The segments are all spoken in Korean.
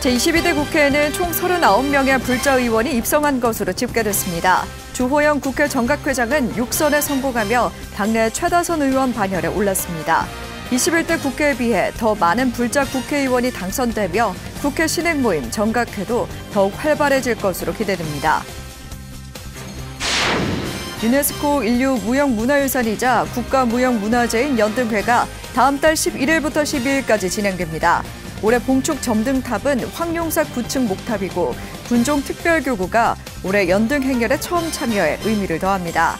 제22대 국회에는 총 39명의 불자 의원이 입성한 것으로 집계됐습니다. 주호영 국회 정각회장은 6선에 성공하며 당내 최다선 의원 반열에 올랐습니다. 21대 국회에 비해 더 많은 불자 국회의원이 당선되며 국회 신행 모임 정각회도 더욱 활발해질 것으로 기대됩니다. 유네스코 인류 무형문화유산이자 국가무형문화재인 연등회가 다음 달 11일부터 12일까지 진행됩니다. 올해 봉축 점등탑은 황룡사 9층 목탑이고 군종 특별교구가 올해 연등 행렬에 처음 참여해 의미를 더합니다.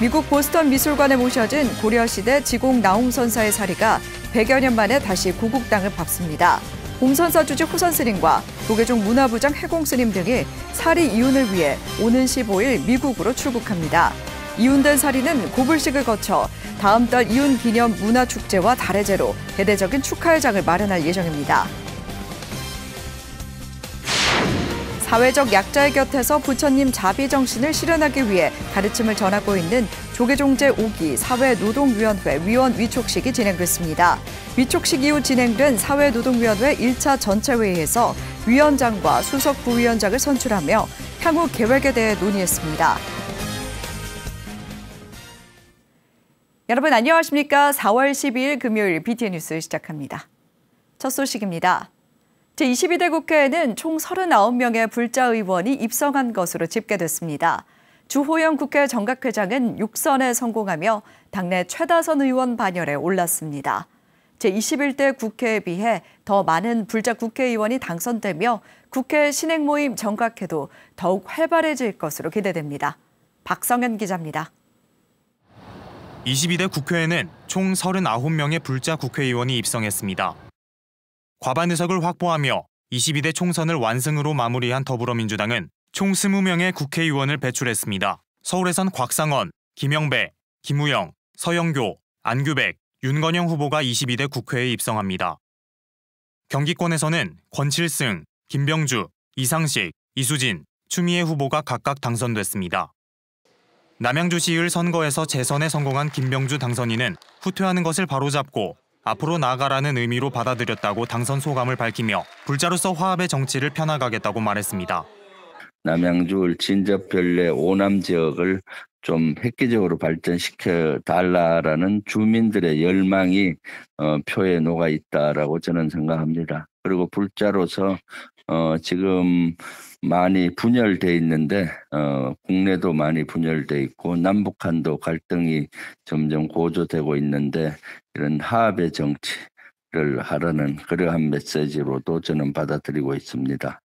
미국 보스턴 미술관에 모셔진 고려시대 지공 나홍선사의 사리가 100여 년 만에 다시 고국 땅을 밟습니다. 홍선사 주지 호선스님과 도계종 문화부장 해공스님 등이 사리 이운을 위해 오는 15일 미국으로 출국합니다. 이운된 사리는 고불식을 거쳐 다음 달 이운 기념 문화축제와 달해제로 대대적인 축하의 장을 마련할 예정입니다. 사회적 약자의 곁에서 부처님 자비 정신을 실현하기 위해 가르침을 전하고 있는 조계종 제5기 사회노동위원회 위원 위촉식이 진행됐습니다. 위촉식 이후 진행된 사회노동위원회 1차 전체회의에서 위원장과 수석 부위원장을 선출하며 향후 계획에 대해 논의했습니다. 여러분 안녕하십니까? 4월 12일 금요일 BTN 뉴스 시작합니다. 첫 소식입니다. 제22대 국회에는 총 39명의 불자 의원이 입성한 것으로 집계됐습니다. 주호영 국회 정각회장은 6선에 성공하며 당내 최다선 의원 반열에 올랐습니다. 제21대 국회에 비해 더 많은 불자 국회의원이 당선되며 국회 신행 모임 정각회도 더욱 활발해질 것으로 기대됩니다. 박성현 기자입니다. 22대 국회에는 총 39명의 불자 국회의원이 입성했습니다. 과반 의석을 확보하며 22대 총선을 완승으로 마무리한 더불어민주당은 총 20명의 국회의원을 배출했습니다. 서울에선 곽상원, 김영배, 김우영, 서영교, 안규백, 윤건영 후보가 22대 국회에 입성합니다. 경기권에서는 권칠승, 김병주, 이상식, 이수진, 추미애 후보가 각각 당선됐습니다. 남양주시의회 선거에서 재선에 성공한 김병주 당선인은 후퇴하는 것을 바로잡고 앞으로 나아가라는 의미로 받아들였다고 당선 소감을 밝히며 불자로서 화합의 정치를 펴나가겠다고 말했습니다. 남양주 진접별내 오남 지역을 좀 획기적으로 발전시켜 달라라는 주민들의 열망이 표에 녹아 있다라고 저는 생각합니다. 그리고 불자로서 지금 많이 분열돼 있는데 국내도 많이 분열돼 있고 남북한도 갈등이 점점 고조되고 있는데 이런 화합의 정치를 하라는 그러한 메시지로도 저는 받아들이고 있습니다.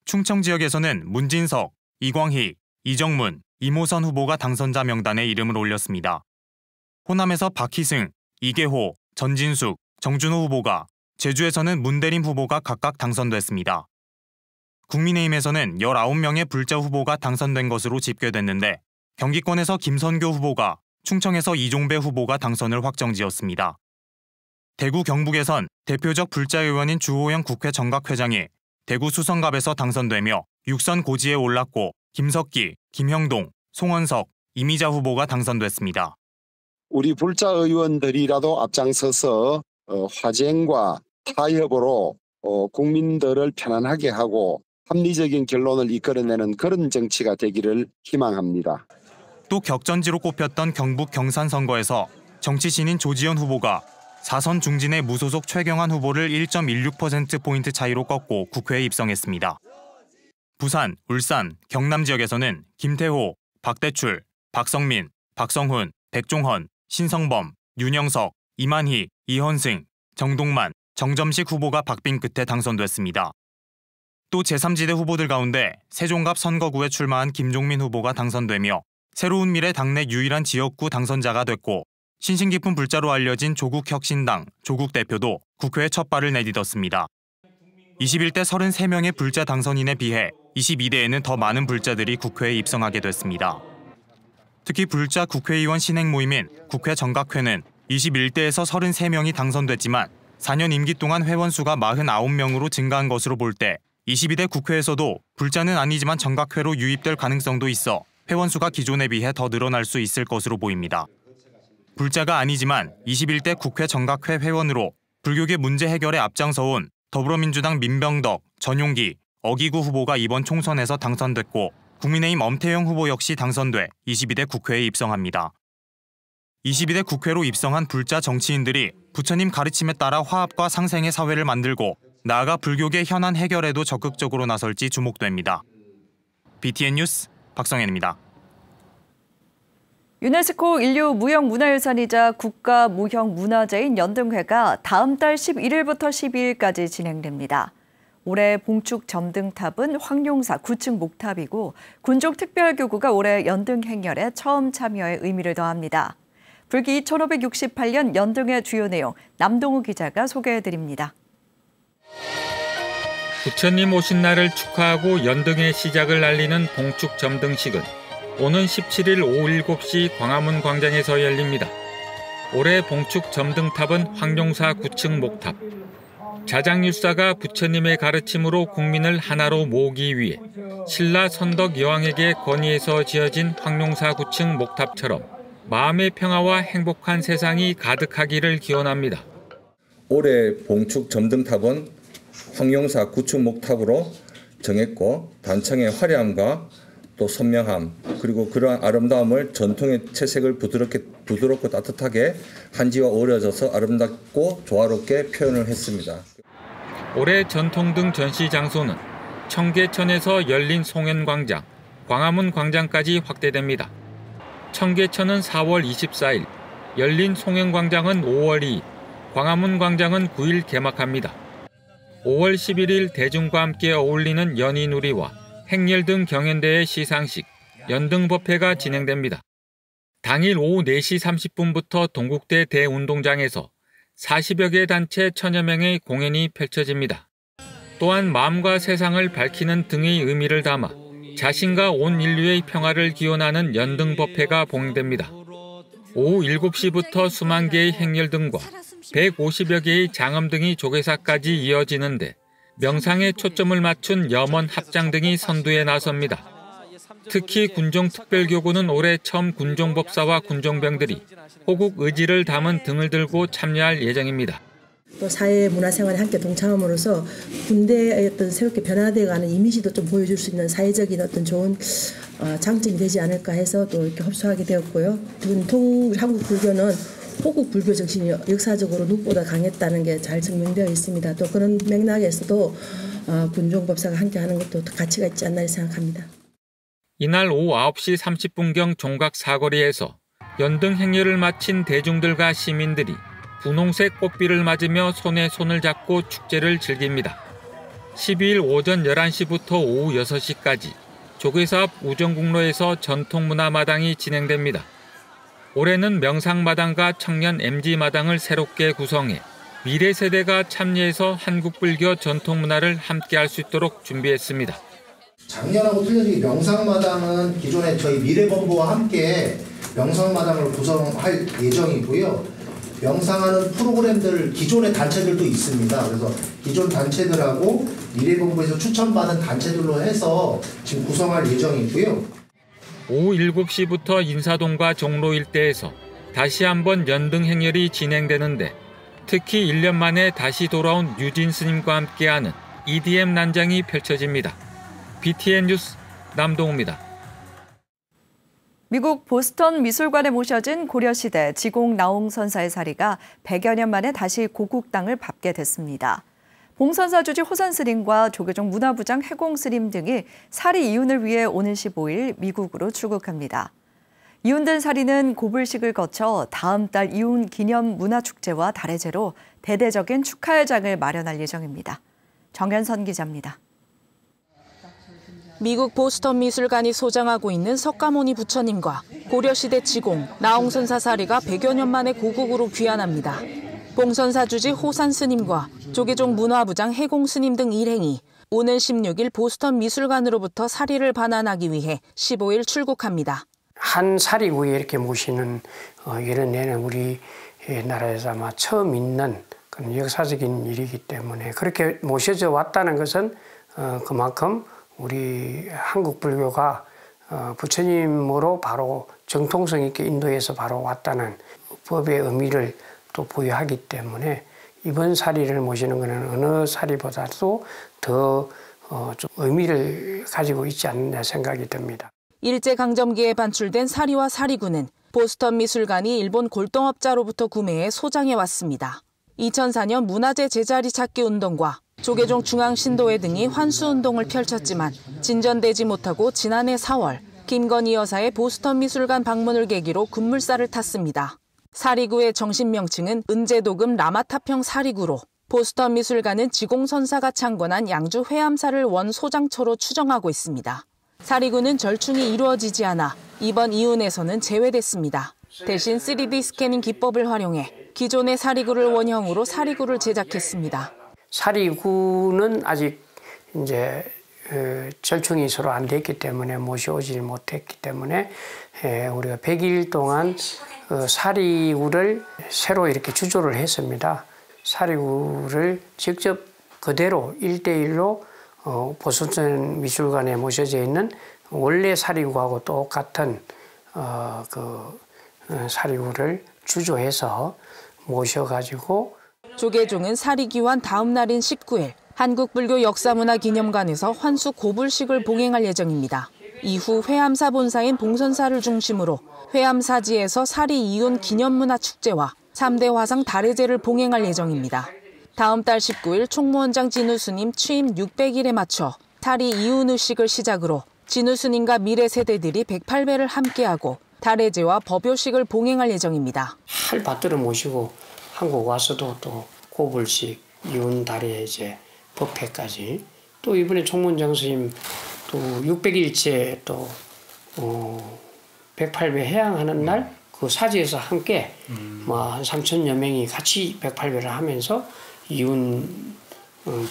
충청 지역에서는 문진석, 이광희, 이정문, 이모선 후보가 당선자 명단에 이름을 올렸습니다. 호남에서 박희승, 이계호, 전진숙, 정준호 후보가, 제주에서는 문대림 후보가 각각 당선됐습니다. 국민의힘에서는 19명의 불자 후보가 당선된 것으로 집계됐는데 경기권에서 김선교 후보가, 충청에서 이종배 후보가 당선을 확정지었습니다. 대구 경북에선 대표적 불자 의원인 주호영 국회 정각회장이 대구 수성갑에서 당선되며 6선 고지에 올랐고 김석기, 김형동, 송원석, 이미자 후보가 당선됐습니다. 우리 불자 의원들이라도 앞장서서 화쟁과 타협으로 국민들을 편안하게 하고 합리적인 결론을 이끌어내는 그런 정치가 되기를 희망합니다. 또 격전지로 꼽혔던 경북 경산 선거에서 정치신인 조지현 후보가 4선 중진의 무소속 최경환 후보를 1.16%포인트 차이로 꺾고 국회에 입성했습니다. 부산, 울산, 경남 지역에서는 김태호, 박대출, 박성민, 박성훈, 백종헌, 신성범, 윤영석, 이만희, 이헌승, 정동만, 정점식 후보가 박빙 끝에 당선됐습니다. 또 제3지대 후보들 가운데 세종갑 선거구에 출마한 김종민 후보가 당선되며 새로운 미래 당내 유일한 지역구 당선자가 됐고 신신 깊은 불자로 알려진 조국혁신당, 조국 대표도 국회에 첫 발을 내딛었습니다. 21대 33명의 불자 당선인에 비해 22대에는 더 많은 불자들이 국회에 입성하게 됐습니다. 특히 불자 국회의원 신행 모임인 국회 정각회는 21대에서 33명이 당선됐지만 4년 임기 동안 회원 수가 49명으로 증가한 것으로 볼 때 22대 국회에서도 불자는 아니지만 정각회로 유입될 가능성도 있어 회원 수가 기존에 비해 더 늘어날 수 있을 것으로 보입니다. 불자가 아니지만 21대 국회 정각회 회원으로 불교계 문제 해결에 앞장서온 더불어민주당 민병덕, 전용기, 어기구 후보가 이번 총선에서 당선됐고 국민의힘 엄태영 후보 역시 당선돼 22대 국회에 입성합니다. 22대 국회로 입성한 불자 정치인들이 부처님 가르침에 따라 화합과 상생의 사회를 만들고 나아가 불교계 현안 해결에도 적극적으로 나설지 주목됩니다. BTN 뉴스 박성현입니다. 유네스코 인류 무형문화유산이자 국가무형문화재인 연등회가 다음 달 11일부터 12일까지 진행됩니다. 올해 봉축 점등탑은 황룡사 9층 목탑이고 군종특별교구가 올해 연등행렬에 처음 참여해 의미를 더합니다. 불기 1568년 연등회 주요 내용 남동우 기자가 소개해드립니다. 부처님 오신 날을 축하하고 연등의 시작을 알리는 봉축 점등식은 오는 17일 오후 7시 광화문 광장에서 열립니다. 올해 봉축 점등탑은 황룡사 9층 목탑. 자장율사가 부처님의 가르침으로 국민을 하나로 모으기 위해 신라 선덕 여왕에게 건의해서 지어진 황룡사 9층 목탑처럼 마음의 평화와 행복한 세상이 가득하기를 기원합니다. 올해 봉축 점등탑은 황룡사 9층 목탑으로 정했고 단청의 화려함과 또 선명함 그리고 그러한 아름다움을 전통의 채색을 부드럽고 따뜻하게 한지와 어우러져서 아름답고 조화롭게 표현을 했습니다. 올해 전통등 전시 장소는 청계천에서 열린 송현광장, 광화문 광장까지 확대됩니다. 청계천은 4월 24일, 열린 송현광장은 5월 2일, 광화문 광장은 9일 개막합니다. 5월 11일 대중과 함께 어울리는 연희누리와 행렬 등 경연대회 시상식, 연등법회가 진행됩니다. 당일 오후 4시 30분부터 동국대 대운동장에서 40여 개 단체 1000여 명의 공연이 펼쳐집니다. 또한 마음과 세상을 밝히는 등의 의미를 담아 자신과 온 인류의 평화를 기원하는 연등법회가 봉행됩니다. 오후 7시부터 수만 개의 행렬 등과 150여 개의 장엄 등이 조계사까지 이어지는데 명상에 초점을 맞춘 염원 합장 등이 선두에 나섭니다. 특히 군종특별교구는 올해 처음 군종법사와 군종병들이 호국 의지를 담은 등을 들고 참여할 예정입니다. 또 사회 문화생활에 함께 동참함으로써 군대의 어떤 새롭게 변화되어가는 이미지도 좀 보여줄 수 있는 사회적인 어떤 좋은 장점이 되지 않을까 해서 또 이렇게 협소하게 되었고요. 전통 한국 불교는 호국 불교 정신이 역사적으로 누구보다 강했다는 게 잘 증명되어 있습니다. 또 그런 맥락에서도 군종법사가 함께하는 것도 가치가 있지 않나 생각합니다. 이날 오후 9시 30분경 종각 사거리에서 연등 행렬을 마친 대중들과 시민들이 분홍색 꽃비를 맞으며 손에 손을 잡고 축제를 즐깁니다. 12일 오전 11시부터 오후 6시까지 조계사 앞 우정국로에서 전통문화마당이 진행됩니다. 올해는 명상마당과 청년 MG마당을 새롭게 구성해 미래 세대가 참여해서 한국불교 전통문화를 함께할 수 있도록 준비했습니다. 작년하고 틀려지게 명상마당은 기존에 저희 미래본부와 함께 명상마당을 구성할 예정이고요. 명상하는 프로그램들 기존의 단체들도 있습니다. 그래서 기존 단체들하고 미래본부에서 추천받은 단체들로 해서 지금 구성할 예정이고요. 오후 7시부터 인사동과 종로 일대에서 다시 한번 연등 행렬이 진행되는데 특히 1년 만에 다시 돌아온 유진 스님과 함께하는 EDM 난장이 펼쳐집니다. BTN 뉴스 남동우입니다. 미국 보스턴 미술관에 모셔진 고려시대 지공 나홍선사의 사리가 100여 년 만에 다시 고국 땅을 밟게 됐습니다. 봉선사 주지 호산 스님과 조계종 문화부장 해공 스님 등이 사리 이훈을 위해 오는 15일 미국으로 출국합니다. 이훈된 사리는 고불식을 거쳐 다음 달 이훈 기념 문화축제와 달해제로 대대적인 축하회장을 마련할 예정입니다. 정현선 기자입니다. 미국 보스턴 미술관이 소장하고 있는 석가모니 부처님과 고려시대 지공 나홍선사 사리가 100여 년 만에 고국으로 귀환합니다. 봉선사 주지 호산 스님과 조계종 문화부장 해공 스님 등 일행이 오는 16일 보스턴 미술관으로부터 사리를 반환하기 위해 15일 출국합니다. 한 사리구에 이렇게 모시는 이런 예는 우리 나라에서 아마 처음 있는 그런 역사적인 일이기 때문에 그렇게 모셔져 왔다는 것은 그만큼 우리 한국 불교가 부처님으로 바로 정통성 있게 인도해서 바로 왔다는 법의 의미를 또 부여하기 때문에 이번 사리를 모시는 것은 어느 사리보다도 더 좀 의미를 가지고 있지 않느냐 생각이 듭니다. 일제강점기에 반출된 사리와 사리구는 보스턴 미술관이 일본 골동업자로부터 구매해 소장해 왔습니다. 2004년 문화재 제자리 찾기 운동과 조계종 중앙신도회 등이 환수운동을 펼쳤지만 진전되지 못하고 지난해 4월 김건희 여사의 보스턴 미술관 방문을 계기로 급물살을 탔습니다. 사리구의 정식 명칭은 은제도금 라마타평 사리구로 보스턴 미술관은 지공선사가 창건한 양주 회암사를 원 소장처로 추정하고 있습니다. 사리구는 절충이 이루어지지 않아 이번 이윤에서는 제외됐습니다. 대신 3D 스캐닝 기법을 활용해 기존의 사리구를 원형으로 사리구를 제작했습니다. 사리구는 아직 이제 절충이 서로 안 됐기 때문에 모셔오지 못했기 때문에 우리가 100일 동안 사리구를 새로 이렇게 주조를 했습니다. 사리구를 직접 그대로 1대1로 보스턴 미술관에 모셔져 있는 원래 사리구하고 똑같은 사리구를 주조해서 모셔가지고 조계종은 사리기환 다음 날인 19일 한국불교역사문화기념관에서 환수 고불식을 봉행할 예정입니다. 이후 회암사 본사인 봉선사를 중심으로 회암사지에서 사리 이윤 기념문화축제와 3대 화상 달해제를 봉행할 예정입니다. 다음 달 19일 총무원장 진우 스님 취임 600일에 맞춰 사리 이윤 의식을 시작으로 진우 스님과 미래 세대들이 108배를 함께하고 달해제와 법요식을 봉행할 예정입니다. 할 받들어 모시고 한국 와서도 또 고불식, 이윤 달해제, 법회까지 또 이번에 총무원장 스님 또 600일째 또 108배 해양하는 날 그 사지에서 함께 한 3,000여 명이 같이 108배를 하면서 이윤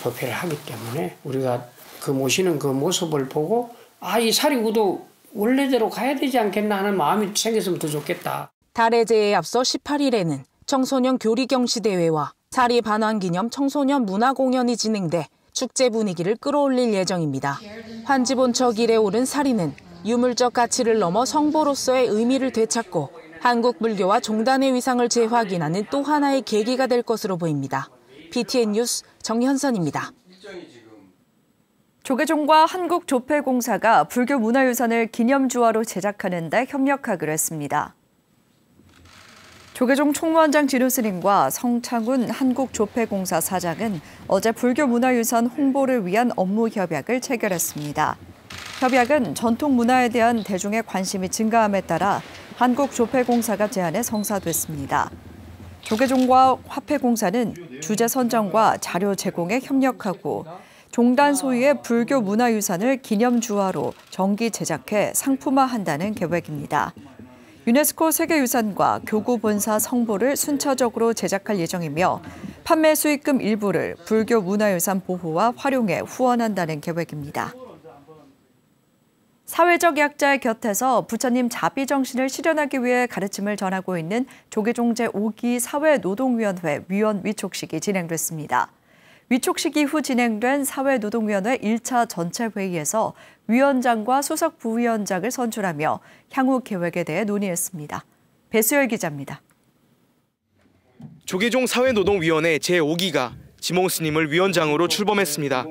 법회를 하기 때문에 우리가 그 모시는 그 모습을 보고 이 사리구도 원래대로 가야 되지 않겠나 하는 마음이 생겼으면 더 좋겠다. 달해제에 앞서 18일에는 청소년 교리경시대회와 사리 반환 기념 청소년 문화공연이 진행돼 축제 분위기를 끌어올릴 예정입니다. 환지본처 길에 오른 사리는 유물적 가치를 넘어 성보로서의 의미를 되찾고 한국 불교와 종단의 위상을 재확인하는 또 하나의 계기가 될 것으로 보입니다. BTN 뉴스 정현선입니다. 조계종과 한국조폐공사가 불교 문화유산을 기념주화로 제작하는 데 협력하기로 했습니다. 조계종 총무원장 진우 스님과 성창훈 한국조폐공사 사장은 어제 불교 문화유산 홍보를 위한 업무 협약을 체결했습니다. 협약은 전통 문화에 대한 대중의 관심이 증가함에 따라 한국조폐공사가 제안해 성사됐습니다. 조계종과 화폐공사는 주제 선정과 자료 제공에 협력하고 종단 소유의 불교 문화유산을 기념주화로 정기 제작해 상품화한다는 계획입니다. 유네스코 세계유산과 교구 본사 성보를 순차적으로 제작할 예정이며 판매 수익금 일부를 불교 문화유산 보호와 활용에 후원한다는 계획입니다. 사회적 약자의 곁에서 부처님 자비정신을 실현하기 위해 가르침을 전하고 있는 조계종 제5기 사회노동위원회 위원 위촉식이 진행됐습니다. 위촉식 이후 진행된 사회노동위원회 1차 전체 회의에서 위원장과 수석 부위원장을 선출하며 향후 계획에 대해 논의했습니다. 배수열 기자입니다. 조계종 사회노동위원회 제5기가 지몽 스님을 위원장으로 출범했습니다.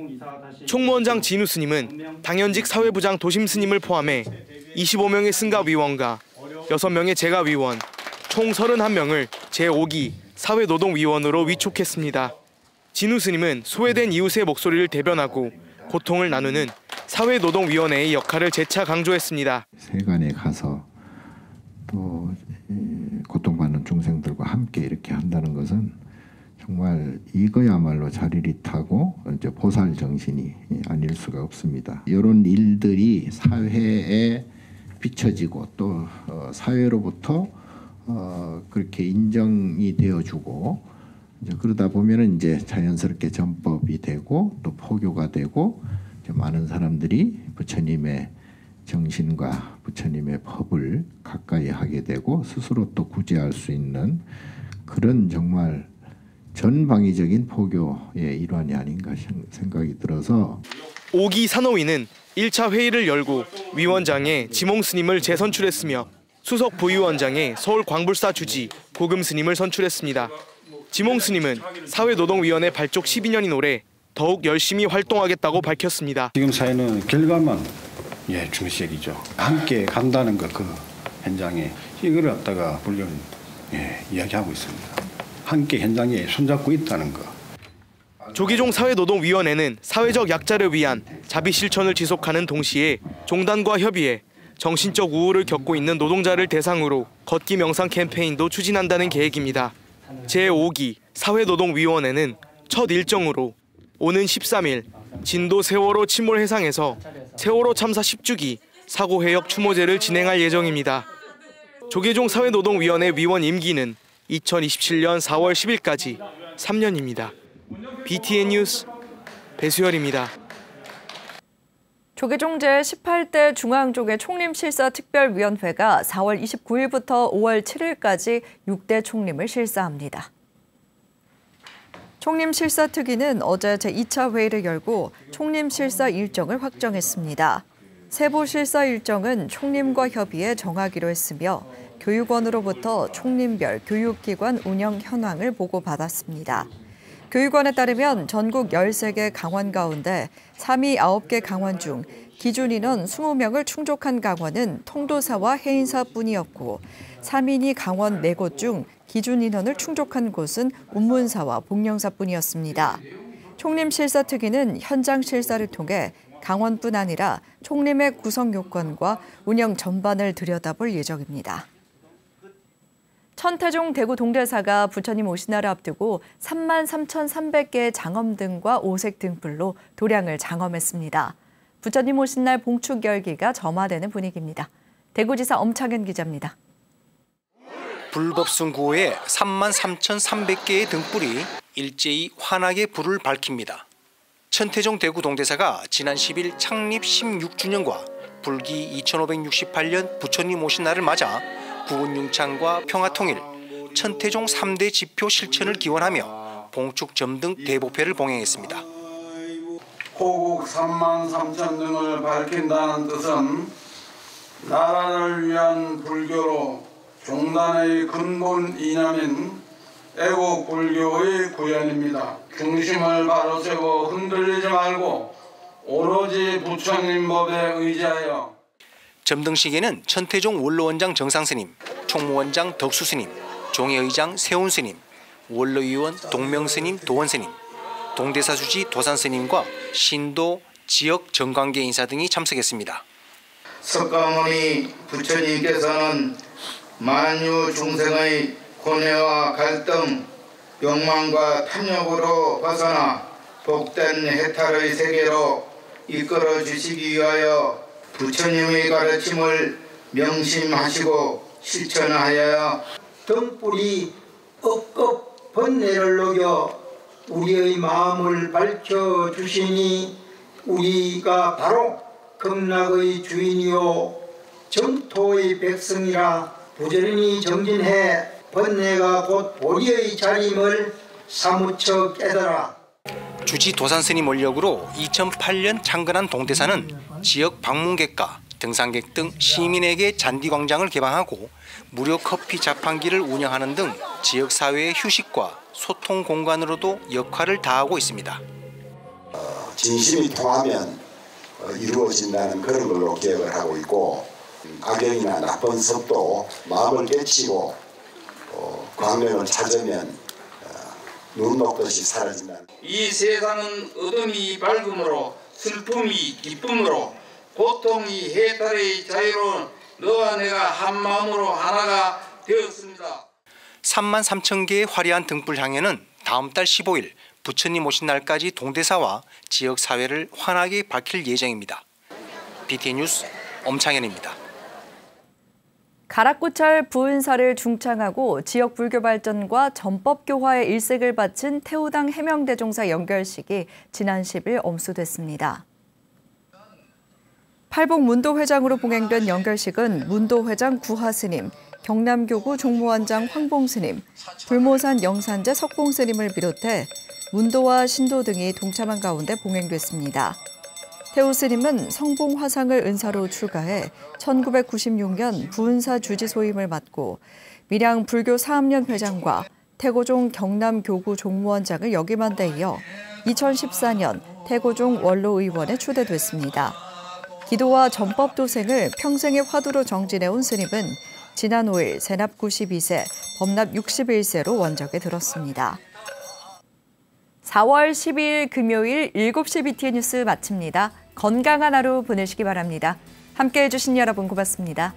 총무원장 진우 스님은 당연직 사회부장 도심 스님을 포함해 25명의 승가위원과 6명의 재가위원, 총 31명을 제5기 사회노동위원으로 위촉했습니다. 진우 스님은 소외된 이웃의 목소리를 대변하고 고통을 나누는 사회노동위원회의 역할을 재차 강조했습니다. 세간에 가서 또 고통받는 중생들과 함께 이렇게 한다는 것은 정말 이거야말로 자리릿하고 이제 보살 정신이 아닐 수가 없습니다. 이런 일들이 사회에 비춰지고 또 사회로부터 그렇게 인정이 되어주고 이제 그러다 보면은 이제 자연스럽게 전법이 되고 또 포교가 되고 이제 많은 사람들이 부처님의 정신과 부처님의 법을 가까이 하게 되고 스스로 또 구제할 수 있는 그런 정말 전방위적인 포교의 일환이 아닌가 생각이 들어서 5기 산호위는 1차 회의를 열고 위원장에 지몽 스님을 재선출했으며 수석 부위원장에 서울 광불사 주지 고금 스님을 선출했습니다. 지몽 스님은 사회노동위원회 발족 12년인 올해 더욱 열심히 활동하겠다고 밝혔습니다. 지금 사회는 결과만 중시적이죠. 함께 간다는 것, 그 현장에 이걸 갖다가 불교는 이야기하고 있습니다. 함께 현장에 손잡고 있다는 것. 조기종 사회노동위원회는 사회적 약자를 위한 자비 실천을 지속하는 동시에 종단과 협의해 정신적 우울을 겪고 있는 노동자를 대상으로 걷기 명상 캠페인도 추진한다는 계획입니다. 제5기 사회노동위원회는 첫 일정으로 오는 13일 진도 세월호 침몰 해상에서 세월호 참사 10주기 사고회역 추모제를 진행할 예정입니다. 조계종 사회노동위원회 위원 임기는 2027년 4월 10일까지 3년입니다. BTN 뉴스 배수열입니다. 조계종 제18대 중앙조계 총림실사특별위원회가 4월 29일부터 5월 7일까지 6대 총림을 실사합니다. 총림실사특위는 어제 제2차 회의를 열고 총림실사 일정을 확정했습니다. 세부 실사 일정은 총림과 협의해 정하기로 했으며 교육원으로부터 총림별 교육기관 운영 현황을 보고받았습니다. 교육원에 따르면 전국 13개 강원 가운데 3위 9개 강원 중 기준 인원 20명을 충족한 강원은 통도사와 해인사뿐이었고 3인이 강원 4곳 중 기준 인원을 충족한 곳은 운문사와 복령사뿐이었습니다. 총림실사특위는 현장 실사를 통해 강원뿐 아니라 총림의 구성 요건과 운영 전반을 들여다볼 예정입니다. 천태종 대구 동대사가 부처님 오신 날을 앞두고 33,300개의 장엄 등과 오색 등불로 도량을 장엄했습니다. 부처님 오신 날 봉축 열기가 점화되는 분위기입니다. 대구지사 엄창현 기자입니다. 불법성 구호에 33,300개의 등불이 일제히 환하게 불을 밝힙니다. 천태종 대구 동대사가 지난 10일 창립 16주년과 불기 2568년 부처님 오신 날을 맞아 국운융창과 평화통일, 천태종 3대 지표 실천을 기원하며 봉축 점등 대보패를 봉행했습니다. 호국 33,000등을 밝힌다는 뜻은 나라를 위한 불교로 종단의 근본 이념인 애국 불교의 구현입니다. 중심을 바로 세고 흔들리지 말고 오로지 부처님 법에 의지하여 점등식에는 천태종 원로원장 정상스님, 총무원장 덕수스님, 종회의장 세운스님, 원로위원 동명스님 도원스님, 동대사주지 도산스님과 신도 지역 정관계 인사 등이 참석했습니다. 석가모니 부처님께서는 만유 중생의 고뇌와 갈등, 욕망과 탐욕으로 벗어나 복된 해탈의 세계로 이끌어 주시기 위하여 부처님의 가르침을 명심하시고 실천하여 등불이 억겁 번뇌를 녹여 우리의 마음을 밝혀주시니 우리가 바로 극락의 주인이요 정토의 백성이라 부지런히 정진해 번뇌가 곧 보리의 자림을 사무쳐 깨달아. 주지 도산스님 원력으로 2008년 창건한 동대사는 지역 방문객과 등산객 등 시민에게 잔디광장을 개방하고 무료 커피 자판기를 운영하는 등 지역사회의 휴식과 소통 공간으로도 역할을 다하고 있습니다. 진심이 통하면 이루어진다는 그런 걸로 기억을 하고 있고 악영이나 나쁜 섭도 마음을 깨치고 광명을 찾으면 눈 녹듯이 사라진다. 이 세상은 어둠이 밝음으로 슬픔이 기쁨으로 고통이 해탈의 자유로 너와 내가 한 마음으로 하나가 되었습니다. 33,000개의 화려한 등불 향연은 다음 달 15일 부처님 오신 날까지 동대사와 지역사회를 환하게 밝힐 예정입니다. BTN 뉴스 엄창현입니다. 가락구찰 부은사를 중창하고 지역 불교 발전과 전법 교화의 일색을 바친 태우당 해명대종사 연결식이 지난 10일 엄수됐습니다. 팔복 문도회장으로 봉행된 연결식은 문도회장 구하스님, 경남교구 종무원장 황봉스님, 불모산 영산제 석봉스님을 비롯해 문도와 신도 등이 동참한 가운데 봉행됐습니다. 태우 스님은 성봉 화상을 은사로 출가해 1996년 부은사 주지 소임을 맡고 밀양 불교 사암련 회장과 태고종 경남교구 종무원장을 역임한 데 이어 2014년 태고종 원로의원에 추대됐습니다. 기도와 전법 도생을 평생의 화두로 정진해온 스님은 지난 5일 세납 92세, 법납 61세로 원적에 들었습니다. 4월 12일 금요일 7시 BTN 뉴스 마칩니다. 건강한 하루 보내시기 바랍니다. 함께해 주신 여러분 고맙습니다.